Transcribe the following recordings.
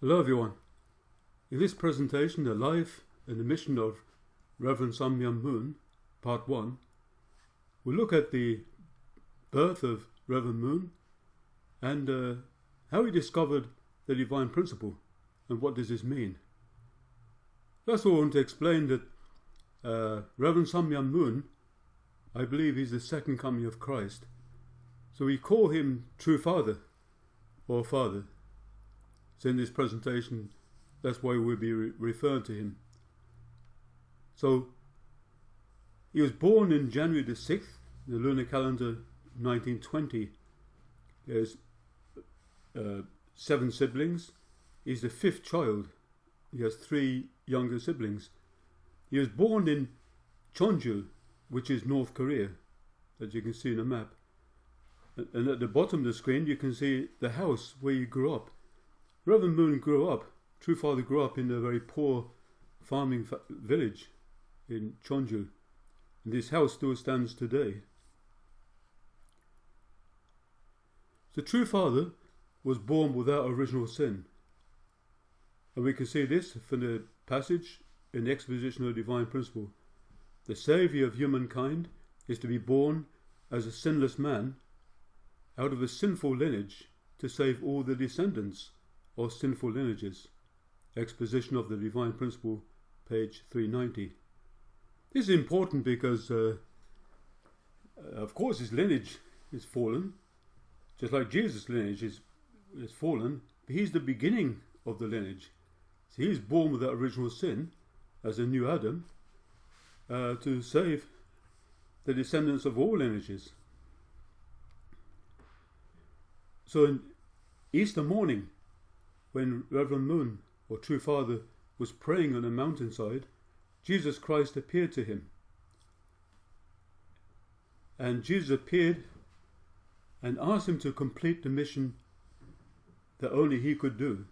Hello everyone. In this presentation, the life and the mission of Rev Sun Myung Moon, Part 1, we'll look at the birth of Rev Moon and how he discovered the divine principle and what does this mean. First of all, I want to explain that Rev Sun Myung Moon, I believe he's the second coming of Christ. So we call him True Father or Father. So in this presentation, that's why we'll be referring to him. So he was born in January the 6th, the lunar calendar 1920. There's 7 siblings. He's the 5th child. He has 3 younger siblings. He was born in Cheonju, which is North Korea, as you can see in the map. And at the bottom of the screen, you can see the house where he grew up. Rev Moon grew up, True Father grew up in a very poor farming village in Cheonju. And this house still stands today. The True Father was born without original sin. And we can see this from the passage in the exposition of the divine principle. The Saviour of humankind is to be born as a sinless man out of a sinful lineage to save all the descendants of sinful lineages. Exposition of the divine principle, page 390. This is important because, of course, his lineage is fallen, just like Jesus' lineage is fallen, but he's the beginning of the lineage. So he's born without original sin as a new Adam to save the descendants of all lineages. So in Easter morning, when Reverend Moon, or True Father, was praying on a mountainside, Jesus Christ appeared to him. And Jesus appeared and asked him to complete the mission that only he could do.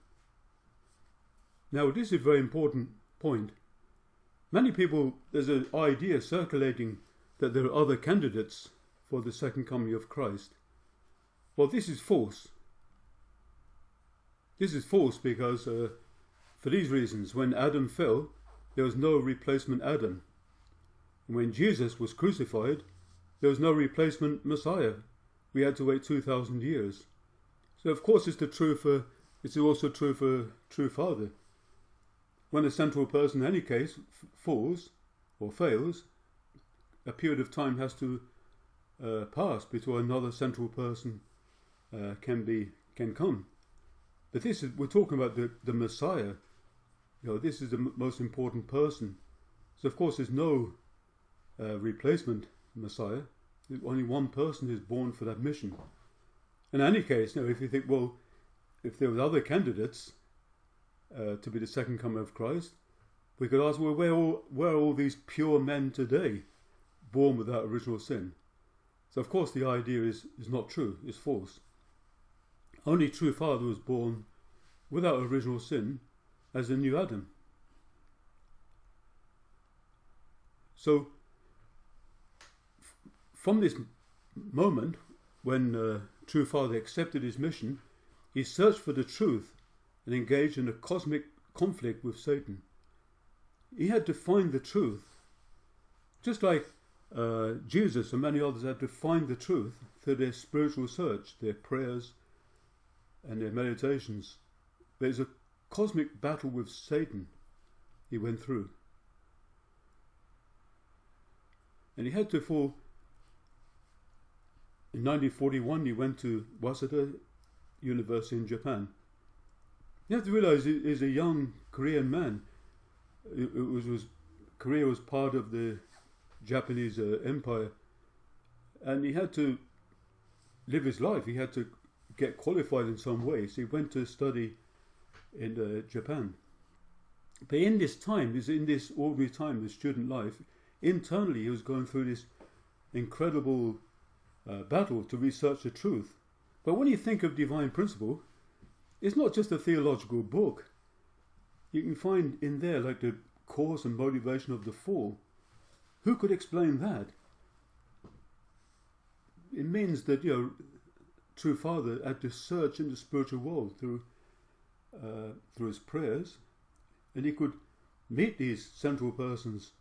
Now, this is a very important point. Many people, there's an idea circulating that there are other candidates for the second coming of Christ. Well, this is false. This is false because, for these reasons, when Adam fell, there was no replacement Adam. And when Jesus was crucified, there was no replacement Messiah. We had to wait 2,000 years. So, of course, it's also true for True Father. When a central person, in any case, falls or fails, a period of time has to pass before another central person can come. But we're talking about the Messiah. This is the most important person. So of course there's no replacement Messiah. Only one person is born for that mission. In any case, if you think, well, if there were other candidates to be the second coming of Christ, we could ask, well, where are all these pure men today, born without original sin? So of course the idea is not true, it's false. Only True Father was born without original sin as a new Adam. So, from this moment, when True Father accepted his mission, he searched for the truth and engaged in a cosmic conflict with Satan. He had to find the truth, just like Jesus and many others had to find the truth through their spiritual search, their prayers, and their meditations. There's a cosmic battle with Satan he went through. And he had to fall. In 1941 he went to Waseda University in Japan. You have to realize he's a young Korean man. Korea was part of the Japanese empire, and he had to live his life. He had to get qualified in some way, so he went to study in Japan. But in this time, in this ordinary time, the student life, internally he was going through this incredible battle to research the truth. But when you think of divine principle, it's not just a theological book. You can find in there like the cause and motivation of the fall. Who could explain that? It means that True Father had to search in the spiritual world through through his prayers, and he could meet these central persons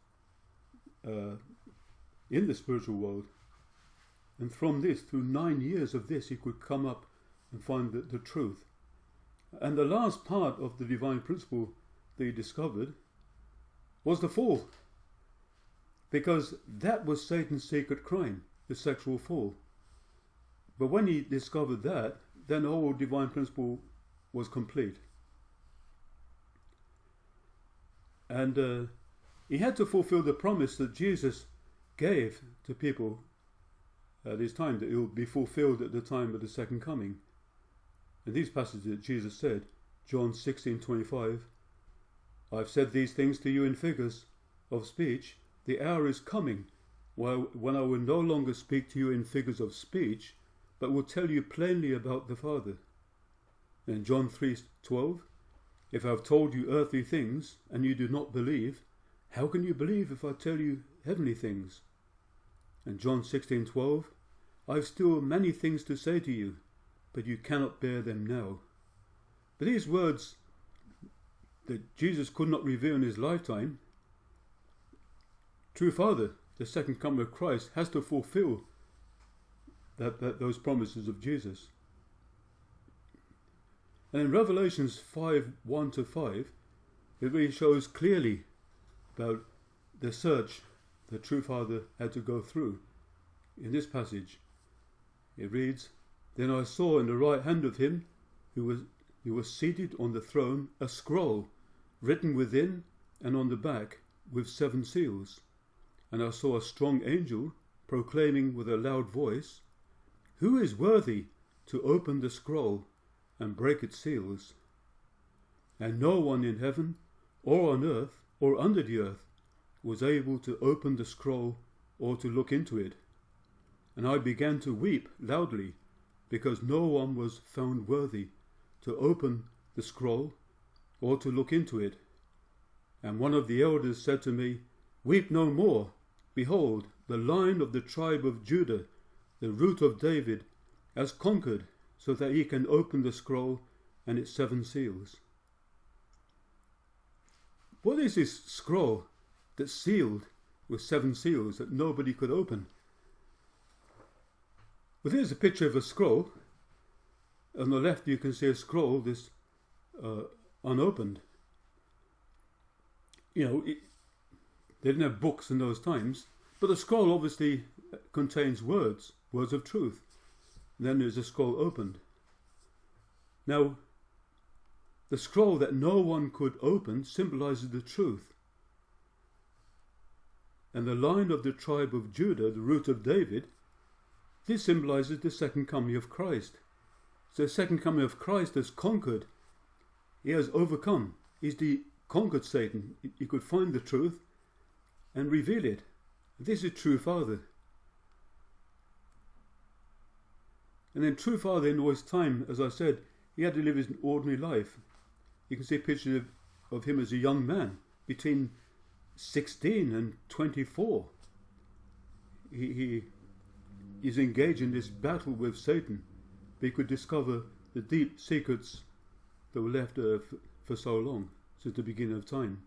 in the spiritual world. And from this, through 9 years of this, he could come up and find the truth. And the last part of the divine principle that he discovered was the fall. Because that was Satan's secret crime, the sexual fall. But when he discovered that, then the whole divine principle was complete. And he had to fulfill the promise that Jesus gave to people at his time, that it will be fulfilled at the time of the second coming. In these passages that Jesus said, John 16:25, I've said these things to you in figures of speech. The hour is coming when I will no longer speak to you in figures of speech, but will tell you plainly about the Father. And John 3:12, if I have told you earthly things and you do not believe, how can you believe if I tell you heavenly things? And John 16:12, I have still many things to say to you, but you cannot bear them now. But these words that Jesus could not reveal in his lifetime, true Father, the second coming of Christ, has to fulfill those promises of Jesus. And in Revelations 5:1-5, it really shows clearly about the search the true Father had to go through. In this passage, it reads, Then I saw in the right hand of him who was seated on the throne a scroll written within and on the back with 7 seals. And I saw a strong angel proclaiming with a loud voice, Who is worthy to open the scroll and break its seals? And no one in heaven or on earth or under the earth was able to open the scroll or to look into it. And I began to weep loudly, because no one was found worthy to open the scroll or to look into it. And one of the elders said to me, Weep no more. Behold, the Lion of the tribe of Judah, the root of David, has conquered, so that he can open the scroll and its 7 seals. What is this scroll that's sealed with 7 seals that nobody could open? Well, here's a picture of a scroll. On the left you can see a scroll that's unopened. You know, they didn't have books in those times, but the scroll obviously contains words of truth. And then there's a scroll opened. Now, the scroll that no one could open symbolizes the truth. And the Lion of the tribe of Judah, the root of David, this symbolizes the second coming of Christ. So the second coming of Christ has conquered. He has overcome. He's conquered Satan. He could find the truth and reveal it. This is true Father. And then true Father in his time, as I said, he had to live an ordinary life. You can see pictures of him as a young man, between 16 and 24. He's engaged in this battle with Satan, but he could discover the deep secrets that were left for so long, since the beginning of time.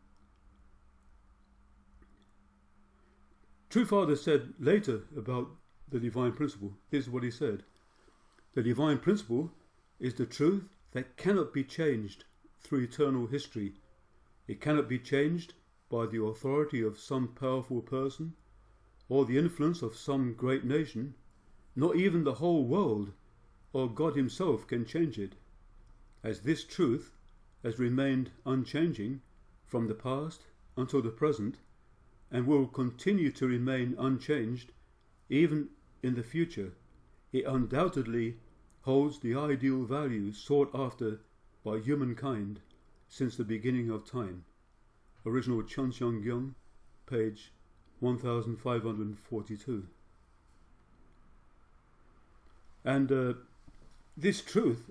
True Father said later about the divine principle, this is what he said: the divine principle is the truth that cannot be changed through eternal history. It cannot be changed by the authority of some powerful person or the influence of some great nation. Not even the whole world or God himself can change it, as this truth has remained unchanging from the past until the present, and will continue to remain unchanged even in the future. It undoubtedly holds the ideal values sought after by humankind since the beginning of time. Original Cheonseong-gyeong, page 1542. And this truth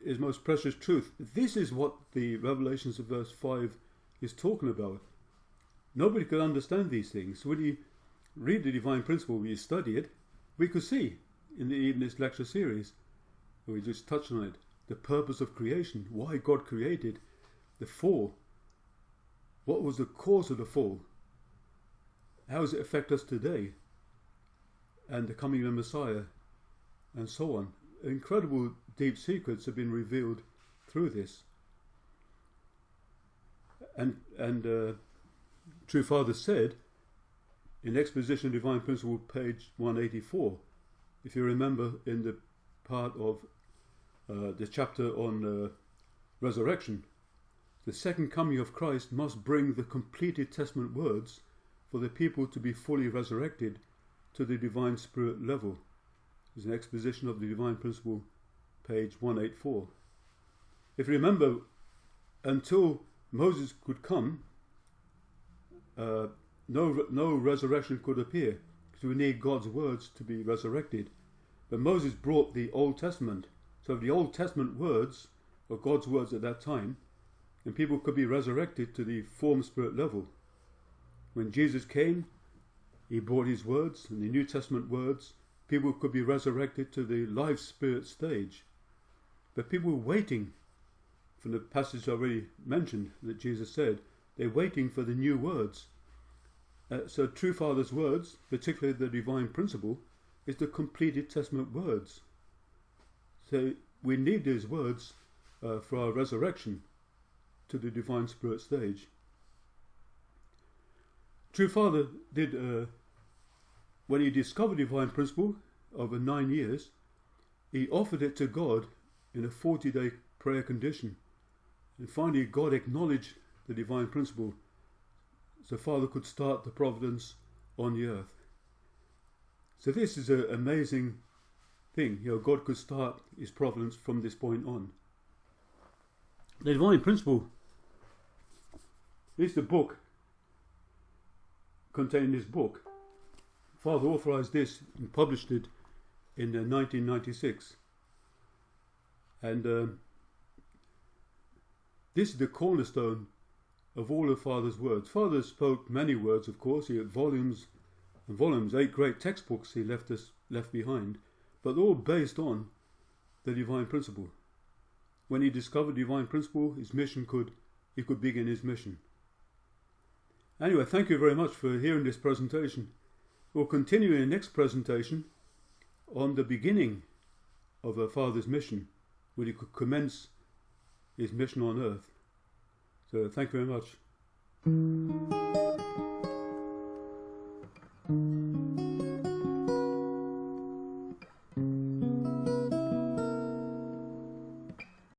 is most precious truth. This is what the Revelations of verse 5 is talking about. Nobody could understand these things. When you read the divine principle, when you study it, we could see in this lecture series, we just touched on it, the purpose of creation, why God created, the fall, what was the cause of the fall, how does it affect us today, and the coming of the Messiah, and so on. Incredible deep secrets have been revealed through this. And True Father said in Exposition of Divine Principle, page 184, if you remember, in the part of the chapter on resurrection, the second coming of Christ must bring the completed Testament words for the people to be fully resurrected to the divine spirit level. There's an Exposition of the Divine Principle, page 184. If you remember, until Moses could come, no resurrection could appear, because we need God's words to be resurrected. But Moses brought the Old Testament, so the Old Testament words were God's words at that time, and people could be resurrected to the form spirit level. When Jesus came, he brought his words, and the New Testament words, people could be resurrected to the life spirit stage. But people were waiting, from the passage already mentioned that Jesus said, they're waiting for the new words. So True Father's words, particularly the divine principle, is the completed Testament words. So we need these words for our resurrection to the divine spirit stage. True Father did, when he discovered divine principle over 9 years, he offered it to God in a 40-day prayer condition. And finally God acknowledged the divine principle, so Father could start the providence on the earth. So this is an amazing thing. God could start his providence from this point on. The divine principle is the book contained in this book. Father authorized this and published it in 1996. And this is the cornerstone of all of Father's words. Father spoke many words, of course. He had volumes and volumes, 8 great textbooks he left behind, but they're all based on the divine principle. When he discovered divine principle, he could begin his mission. Anyway, thank you very much for hearing this presentation. We'll continue in the next presentation on the beginning of our Father's mission, when he could commence his mission on earth. So thank you very much.